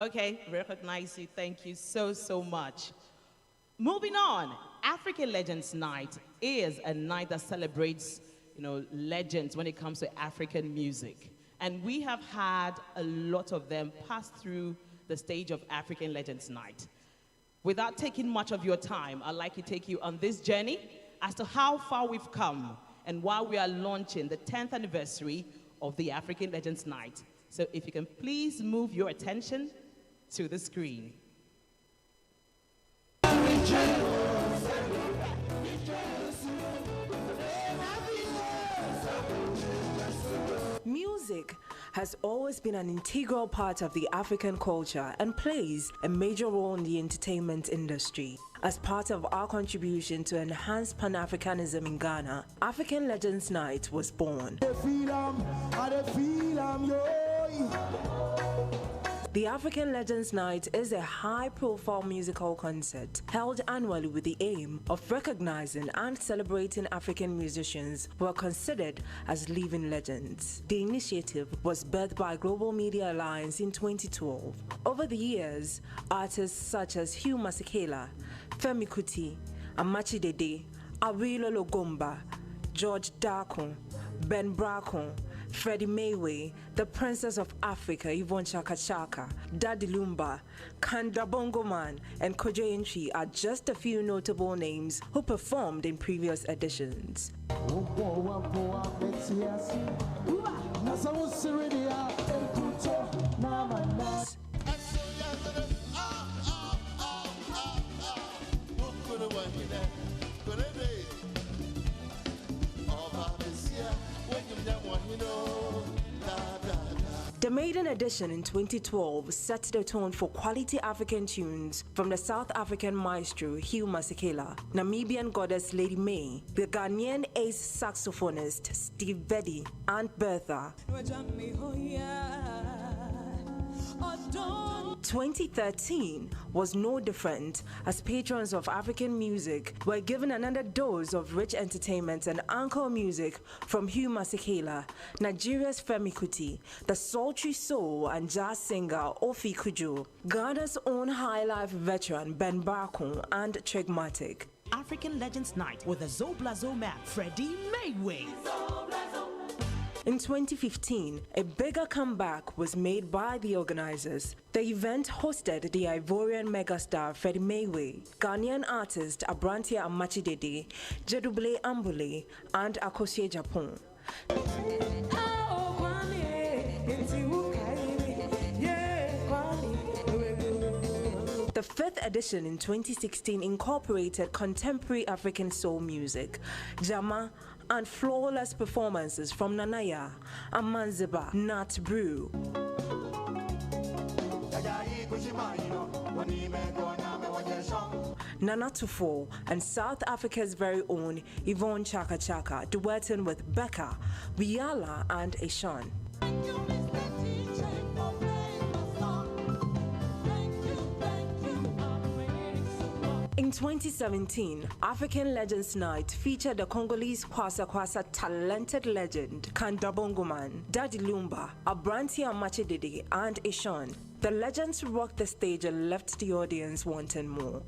Okay, recognize you. Thank you so much. Moving on, African Legends Night is a night that celebrates, legends when it comes to African music. And we have had a lot of them pass through the stage of African Legends Night. Without taking much of your time, I'd like to take you on this journey as to how far we've come and why we are launching the 10th anniversary of the African Legends Night. So if you can please move your attention to the screen. Music has always been an integral part of the African culture and plays a major role in the entertainment industry. As part of our contribution to enhance Pan-Africanism in Ghana, African Legends Night was born. The African Legends Night is a high-profile musical concert held annually with the aim of recognizing and celebrating African musicians who are considered as living legends. The initiative was birthed by Global Media Alliance in 2012. Over the years, artists such as Hugh Masekela, Femi Kuti, Amachi Dede, Awilo Logomba, George Darko, Ben Brako, Freddie Mayway, the Princess of Africa, Yvonne Chaka Chaka, Daddy Lumba, Kanda Bongo Man, and Kojo Ntwi are just a few notable names who performed in previous editions. The maiden edition in 2012 set the tone for quality African tunes from the South African maestro Hugh Masekela, Namibian goddess Lady May, the Ghanaian ace saxophonist Steve Beddy, and Bertha. 2013 was no different, as patrons of African music were given another dose of rich entertainment and encore music from Hugh Masekela, Nigeria's Femi Kuti, the sultry soul and jazz singer Ofi Kujo, Ghana's own high life veteran Ben Barkun, and Trigmatic. African Legends Night with the Zoblazo man, Freddie Mayway. In 2015, a bigger comeback was made by the organizers. The event hosted the Ivorian megastar Freddie Mayway, Ghanaian artist Abrantia Amachi Dede, Jedubile Ambule, and Akosue Japon. The fifth edition in 2016 incorporated contemporary African soul music, Jama, and flawless performances from Nanaya, Amanziba, Nat Brew, Nana Tufo, and South Africa's very own Yvonne Chaka Chaka, duetting with Becca, Wiala, and Eshan. In 2017, African Legends Night featured the Congolese Kwasa Kwasa talented legend Kanda Bongo Man, Daddy Lumba, Abrantia Amachi Dede, and Eshan. The legends rocked the stage and left the audience wanting more.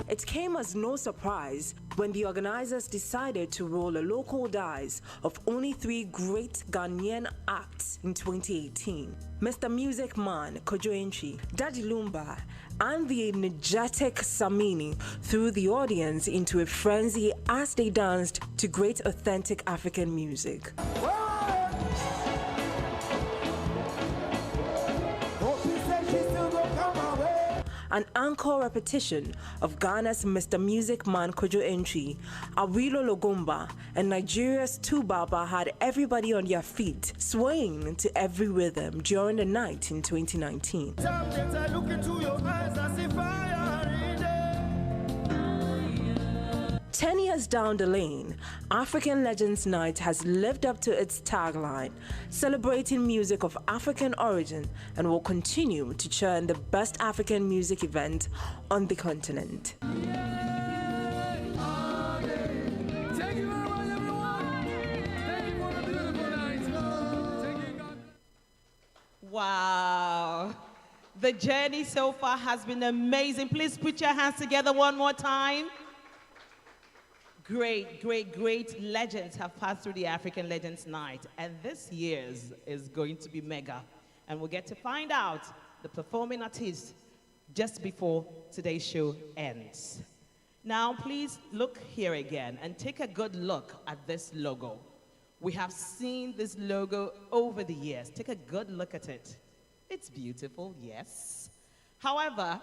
It came as no surprise when the organizers decided to roll a local dice of only 3 great Ghanaian acts in 2018. Mr. Music Man Kojo Ntwi, Daddy Lumba, and the energetic Samini threw the audience into a frenzy as they danced to great authentic African music. An encore repetition of Ghana's Mr. Music Man Kojo Ntwi, Awilo Logomba, and Nigeria's Tubaba had everybody on their feet, swaying to every rhythm during the night in 2019. 10 years down the lane, African Legends Night has lived up to its tagline, celebrating music of African origin, and will continue to churn the best African music event on the continent. Thank you very much, everyone. The journey so far has been amazing. Please put your hands together one more time. Great, great, great legends have passed through the African Legends Night, and this year's is going to be mega. And we'll get to find out the performing artists just before today's show ends. Now, please look here again and take a good look at this logo. We have seen this logo over the years. Take a good look at it. It's beautiful, yes. However,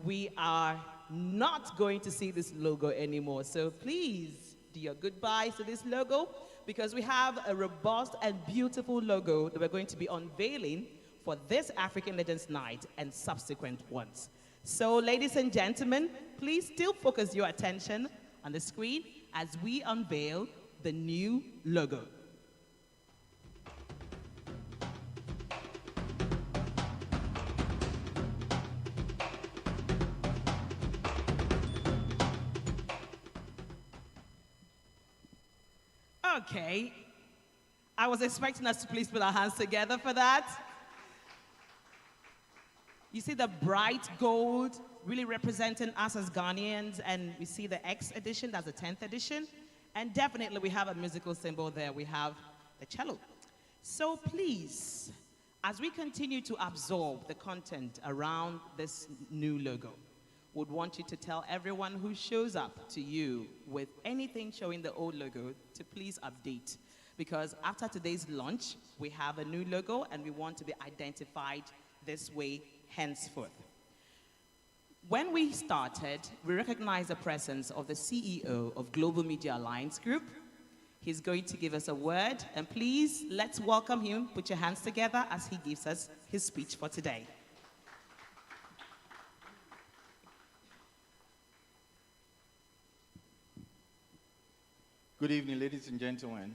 we are not going to see this logo anymore. So please do your goodbyes to this logo, because we have a robust and beautiful logo that we're going to be unveiling for this African Legends Night and subsequent ones. So ladies and gentlemen, please still focus your attention on the screen as we unveil the new logo. Okay, I was expecting us to please put our hands together for that. You see the bright gold really representing us as Ghanaians, and we see the X edition, that's the 10th edition. And definitely we have a musical symbol there. We have the cello. So please, as we continue to absorb the content around this new logo, would want you to tell everyone who shows up to you with anything showing the old logo to please update. Because after today's launch, we have a new logo and we want to be identified this way henceforth. When we started, we recognized the presence of the CEO of Global Media Alliance Group. He's going to give us a word, and please, let's welcome him. Put your hands together as he gives us his speech for today. Good evening, ladies and gentlemen.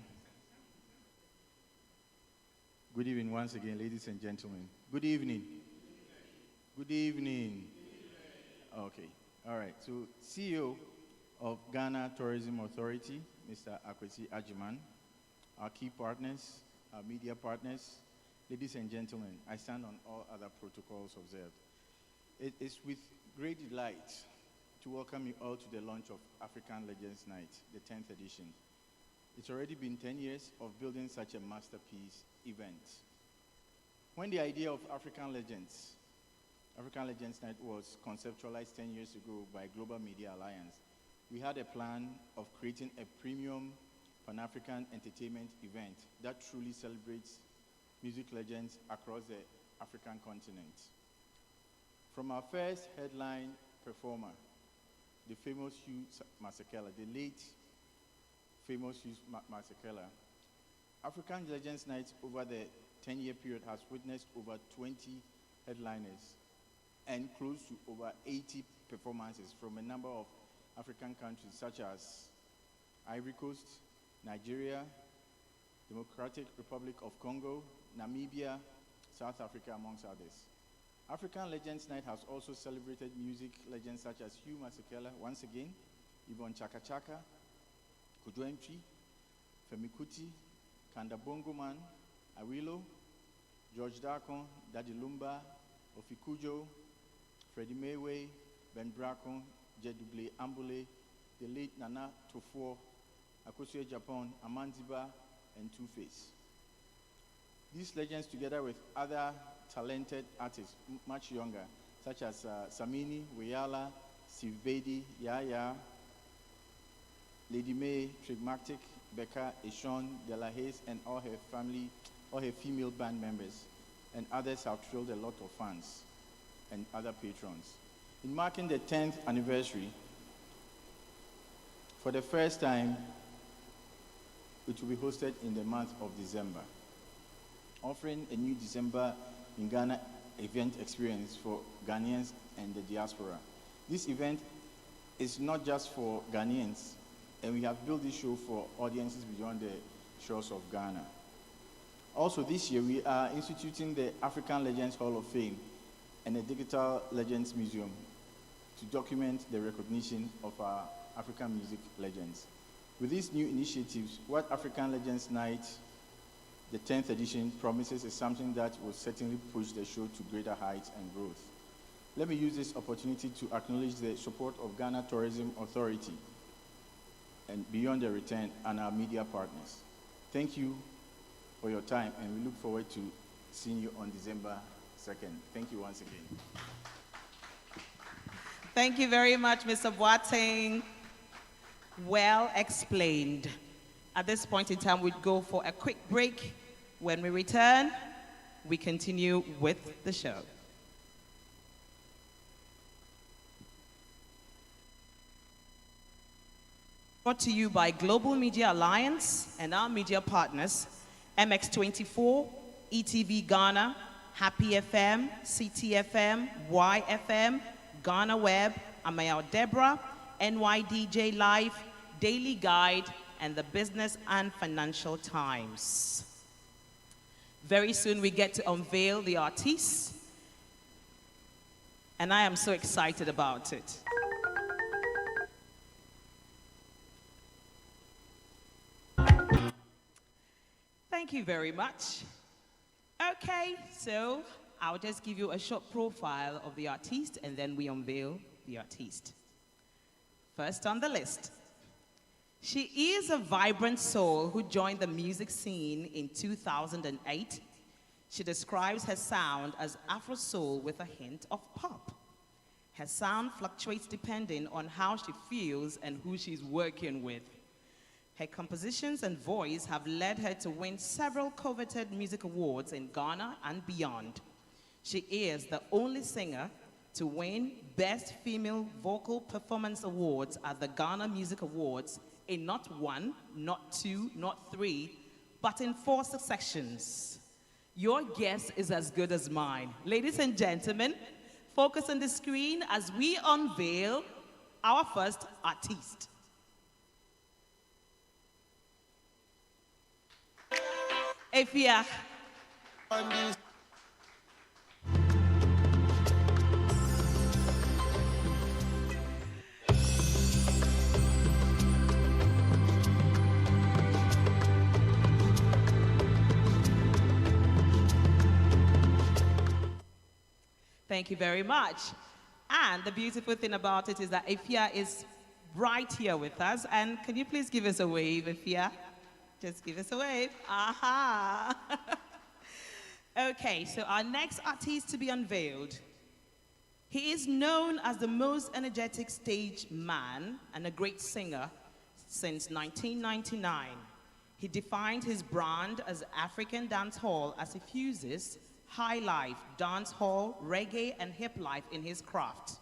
Good evening once again, ladies and gentlemen. Good evening. Good evening. Okay, all right. So, CEO of Ghana Tourism Authority, Mr. Akwesi Ajiman, our key partners, our media partners, ladies and gentlemen, I stand on all other protocols observed. It is with great delight to welcome you all to the launch of African Legends Night, the 10th edition. It's already been 10 years of building such a masterpiece event. When the idea of African Legends Night was conceptualized 10 years ago by Global Media Alliance, we had a plan of creating a premium Pan-African entertainment event that truly celebrates music legends across the African continent. From our first headline performer, the famous Hugh Masekela, the late famous Hugh Masekela, African Legends Night over the 10-year period has witnessed over 20 headliners and close to over 80 performances from a number of African countries such as Ivory Coast, Nigeria, Democratic Republic of Congo, Namibia, South Africa, amongst others. African Legends Night has also celebrated music legends such as Hugh Masekela, once again, Yvonne Chaka Chaka, Kojo Ntwi, Femi Kuti, Kanda Bongo Man, Awilo, George Darkon, Daddy Lumba, Ofikujo, Freddie Mayway, Ben Brakon, Jeduble Ambule, the late Nana Tofor, Akosue Japan, Amandiba, and Two-Face. These legends, together with other talented artists, much younger, such as Samini, Weyala, Steve Beatty, Yaya, Lady May, Trigmatic, Becca, Eshon, Della Hayes, and all her family, all her female band members, and others have thrilled a lot of fans and other patrons. In marking the 10th anniversary, for the first time, it will be hosted in the month of December, offering a new December in Ghana event experience for Ghanaians and the diaspora. This event is not just for Ghanaians, and we have built this show for audiences beyond the shores of Ghana. Also this year, we are instituting the African Legends Hall of Fame and a Digital Legends Museum to document the recognition of our African music legends. With these new initiatives, what African Legends Night The 10th edition promises is something that will certainly push the show to greater heights and growth. Let me use this opportunity to acknowledge the support of Ghana Tourism Authority and Beyond the Return and our media partners. Thank you for your time, and we look forward to seeing you on December 2nd. Thank you once again. Thank you very much, Mr. Boateng. Well explained. At this point in time, we'd go for a quick break. When we return, we continue with the show. Brought to you by Global Media Alliance and our media partners, MX24, ETV Ghana, Happy FM, CTFM, YFM, Ghana Web, Amayal Deborah, NYDJ Live, Daily Guide, and the Business and Financial Times. Very soon we get to unveil the artists, and I am so excited about it. Thank you very much. Okay, so I'll just give you a short profile of the artist, and then we unveil the artist. First on the list, she is a vibrant soul who joined the music scene in 2008. She describes her sound as Afro soul with a hint of pop. Her sound fluctuates depending on how she feels and who she's working with. Her compositions and voice have led her to win several coveted music awards in Ghana and beyond. She is the only singer to win Best Female Vocal Performance Awards at the Ghana Music Awards in not one, not two, not three, but in 4 successions. Your guess is as good as mine. Ladies and gentlemen, focus on the screen as we unveil our first artiste. Efia. Thank you very much. And the beautiful thing about it is that Efia is right here with us. And can you please give us a wave, Efia? Just give us a wave. Aha! Okay, so our next artist to be unveiled. He is known as the most energetic stage man and a great singer since 1999. He defined his brand as African dancehall as he fuses high life, dancehall, reggae, and hip life in his craft.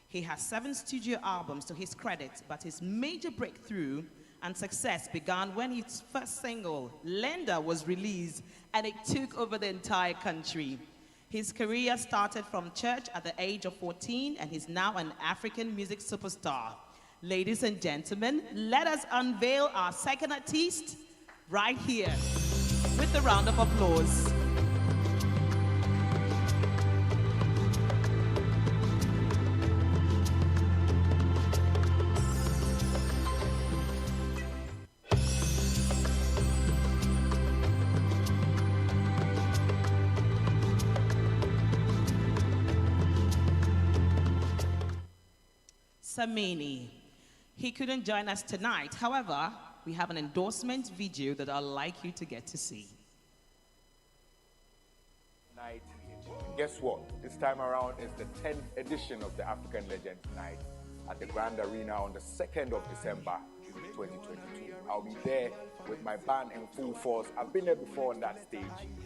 He has 7 studio albums to his credit, but his major breakthrough and success began when his first single, Lenda, was released, and it took over the entire country. His career started from church at the age of 14, and he's now an African music superstar. Ladies and gentlemen, let us unveil our second artiste right here with a round of applause. Samini. He couldn't join us tonight. However, we have an endorsement video that I'd like you to get to see. Night. Guess what? This time around is the 10th edition of the African Legends Night at the Grand Arena on the 2nd of December 2022. I'll be there with my band in full force. I've been there before on that stage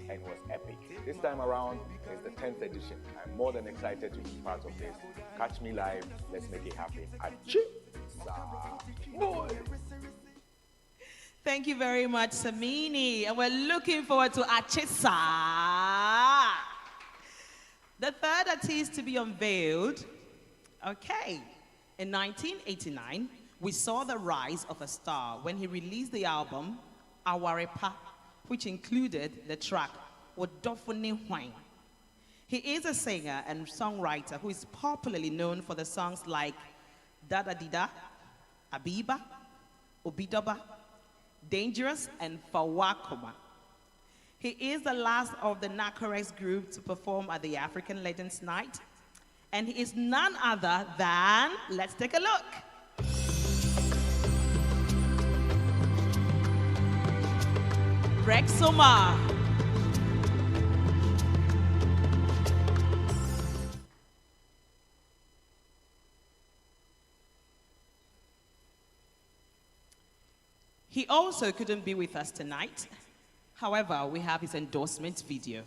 and it was epic. This time around is the 10th edition. I'm more than excited to be part of this. Catch me live. Let's make it happen. Thank you very much, Samini. And we're looking forward to Achisa. The third artist to be unveiled. Okay. In 1989, we saw the rise of a star when he released the album Awarepa, which included the track Wodofone Hwan. He is a singer and songwriter who is popularly known for the songs like Dada Dida, Abiba, Obidoba, Dangerous, and Fawakoma. He is the last of the Nacorex group to perform at the African Legends Night. And he is none other than, let's take a look. Rex Omar. He also couldn't be with us tonight. However, we have his endorsement video.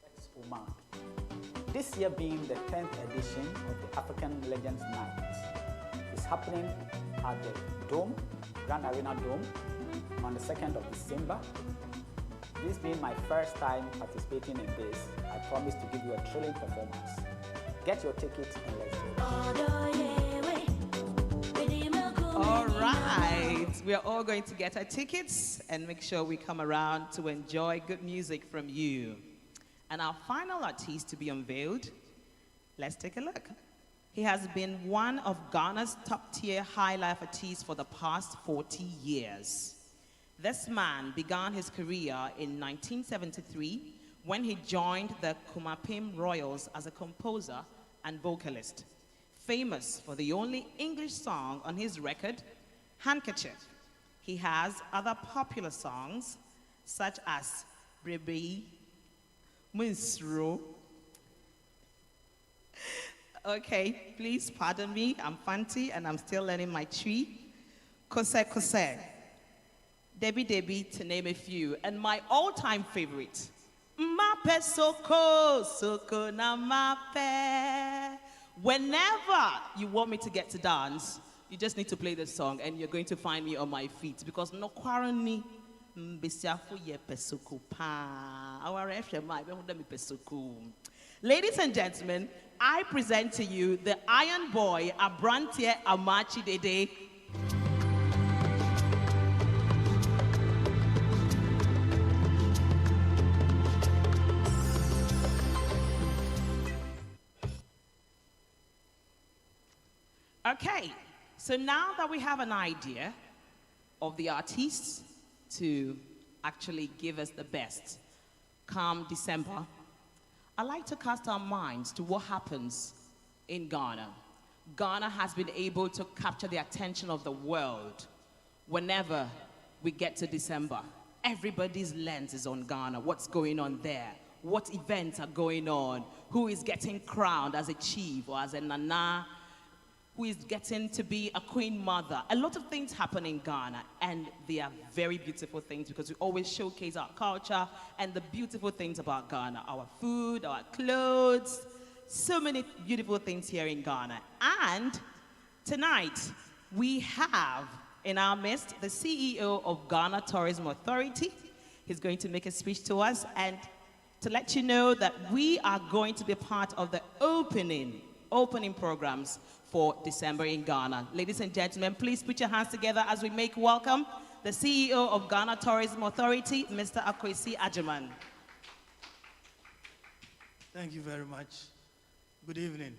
Rex Omar. This year being the 10th edition of the African Legends Night, is happening at the Dome, Grand Arena Dome, on the 2nd of December. This being my first time participating in this, I promise to give you a thrilling performance. Get your tickets and let's go. All right, we are all going to get our tickets and make sure we come around to enjoy good music from you. And our final artist to be unveiled, let's take a look. He has been one of Ghana's top-tier high-life artists for the past 40 years. This man began his career in 1973 when he joined the Kumapim Royals as a composer and vocalist. Famous for the only English song on his record, Handkerchief. He has other popular songs such as Brebe, Munsro. Okay, please pardon me, I'm Fanti and I'm still learning my tree. Kose Kose, Debbie Debbie, to name a few. And my all-time favorite, Mape Soko, Soko na Mape. Whenever you want me to get to dance, you just need to play this song and you're going to find me on my feet because no quarani mbesiafu ye pesuku pa. Our pesuku. Ladies and gentlemen, I present to you the Iron Boy Abrantie Amachi Dede. Okay, so now that we have an idea of the artists to actually give us the best come December, I'd like to cast our minds to what happens in Ghana. Ghana has been able to capture the attention of the world whenever we get to December. Everybody's lens is on Ghana, what's going on there, what events are going on, who is getting crowned as a chief or as a nana, who is getting to be a queen mother. A lot of things happen in Ghana, and they are very beautiful things because we always showcase our culture and the beautiful things about Ghana, our food, our clothes, so many beautiful things here in Ghana. And tonight, we have in our midst the CEO of Ghana Tourism Authority. He's going to make a speech to us and to let you know that we are going to be part of the opening programs for December in Ghana. Ladies and gentlemen, please put your hands together as we make welcome the CEO of Ghana Tourism Authority, Mr. Akwesi Agyeman. Thank you very much. Good evening.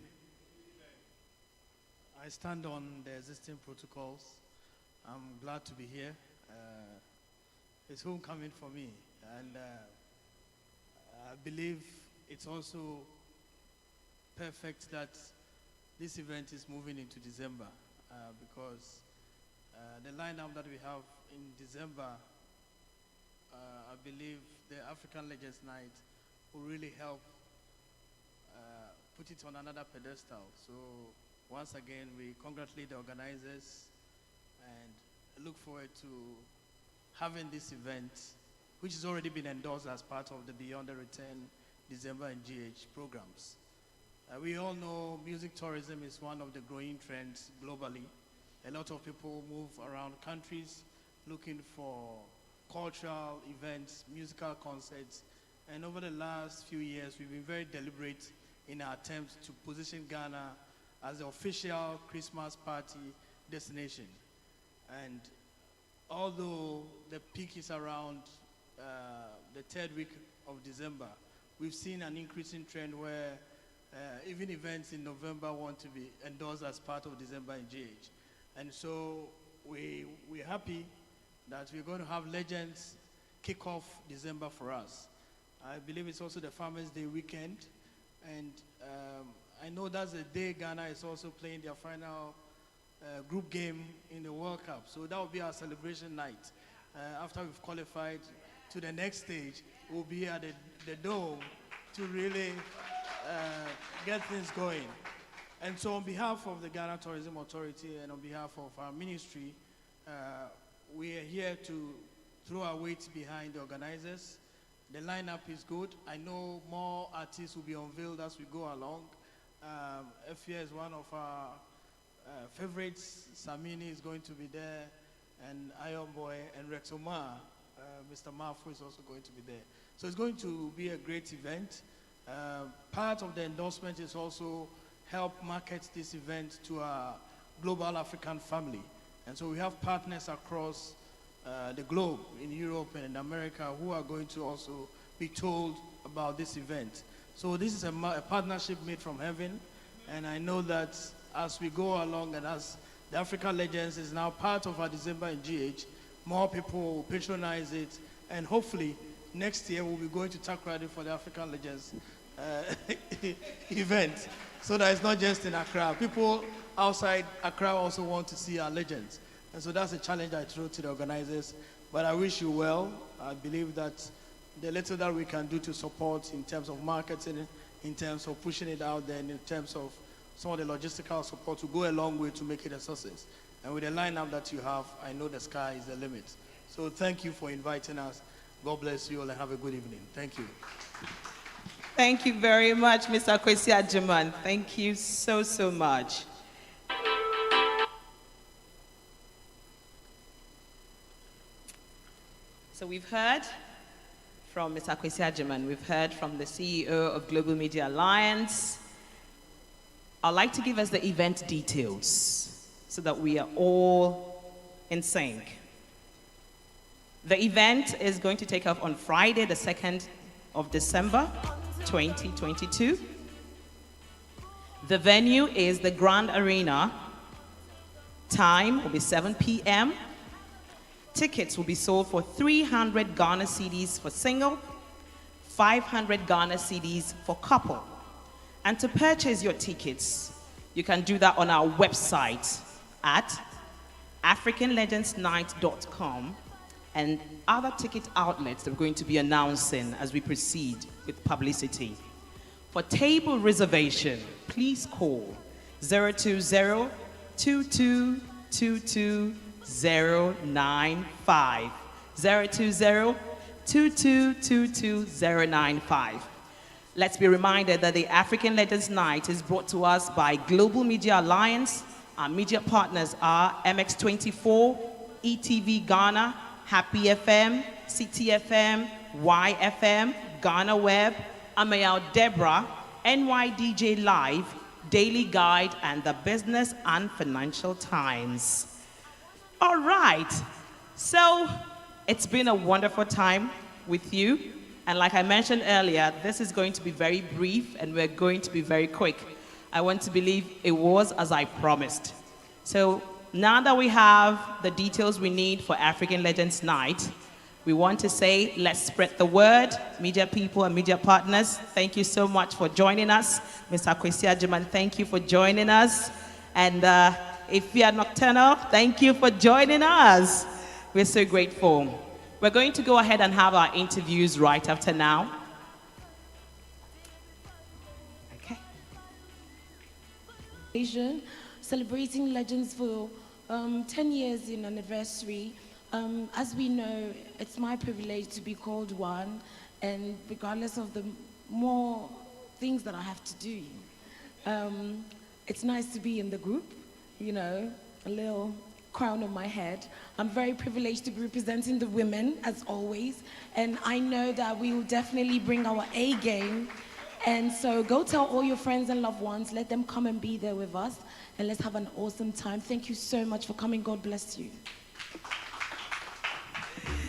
I stand on the existing protocols. I'm glad to be here. It's homecoming for me, and I believe it's also perfect that this event is moving into December because the lineup that we have in December, I believe the African Legends Night will really help put it on another pedestal. So once again, we congratulate the organizers and look forward to having this event, which has already been endorsed as part of the Beyond the Return December and GH programs. We all know music tourism is one of the growing trends globally. A lot of people move around countries looking for cultural events, musical concerts, and over the last few years, we've been very deliberate in our attempts to position Ghana as the official Christmas party destination. And although the peak is around the third week of December, we've seen an increasing trend where even events in November want to be endorsed as part of December in GH. And so we're happy that we're going to have Legends kick off December for us. I believe it's also the Farmers' Day weekend, and I know that's the day Ghana is also playing their final group game in the World Cup. So that will be our celebration night. After we've qualified to the next stage, we'll be at the Dome to really get things going. And so on behalf of the Ghana Tourism Authority and on behalf of our ministry, we are here to throw our weight behind the organizers. The lineup is good. I know more artists will be unveiled as we go along. Efia is one of our favorites. Samini is going to be there, and Iron Boy and Rex Omar, Mr. Mafu is also going to be there. So it's going to be a great event. Part of the endorsement is also help market this event to our global African family. And so we have partners across the globe, in Europe and in America, who are going to also be told about this event. So this is a partnership made from heaven, and I know that as we go along and as the African Legends is now part of our December in GH, more people will patronize it, and hopefully next year we'll be going to Takoradi for the African Legends event. So that it's not just in Accra. People outside Accra also want to see our legends. And so that's a challenge I throw to the organizers. But I wish you well. I believe that the little that we can do to support in terms of marketing, in terms of pushing it out there, and in terms of some of the logistical support will go a long way to make it a success. And with the lineup that you have, I know the sky is the limit. So thank you for inviting us. God bless you all and have a good evening. Thank you. Thank you very much, Mr. Kwesi Agyeman. Thank you so, so much. So we've heard from Mr. Kwesi Agyeman. We've heard from the CEO of Global Media Alliance. I'd like to give us the event details so that we are all in sync. The event is going to take off on Friday, the 2nd of December, 2022. The venue is the Grand Arena. Time will be 7 p.m. Tickets will be sold for 300 Ghana cedis for single, 500 Ghana cedis for couple. And to purchase your tickets, you can do that on our website at africanlegendsnight.com and other ticket outlets that we're going to be announcing as we proceed with publicity. For table reservation, please call 020-2222-095. 020-2222-095. Let's be reminded that the African Legends Night is brought to us by Global Media Alliance. Our media partners are MX24, ETV Ghana, Happy FM, CTFM, YFM, Ghana Web, Amayal Deborah, NYDJ Live, Daily Guide, and the Business and Financial Times. All right, so it's been a wonderful time with you. And like I mentioned earlier, this is going to be very brief and we're going to be very quick. I want to believe it was as I promised. So now that we have the details we need for African Legends Night, we want to say, let's spread the word. Media people and media partners, thank you so much for joining us. Mr. Kwesi Agyeman, thank you for joining us. And if you are Nocturnal, thank you for joining us. We're so grateful. We're going to go ahead and have our interviews right after now. Okay. Celebrating Legends for 10 years in anniversary. As we know, it's my privilege to be called one, and regardless of the more things that I have to do, it's nice to be in the group, you know, a little crown on my head. I'm very privileged to be representing the women, as always, and I know that we will definitely bring our A game. And so go tell all your friends and loved ones, let them come and be there with us, and let's have an awesome time. Thank you so much for coming. God bless you.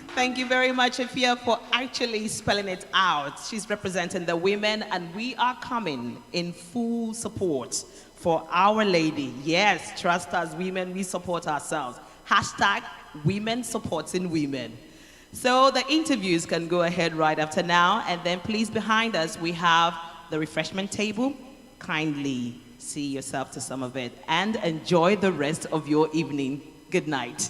Thank you very much, Efia, for actually spelling it out. She's representing the women, and we are coming in full support for Our Lady. Yes, trust us, women, we support ourselves. Hashtag women supporting women. So the interviews can go ahead right after now. And then please, behind us, we have the refreshment table. Kindly see yourself to some of it and enjoy the rest of your evening. Good night.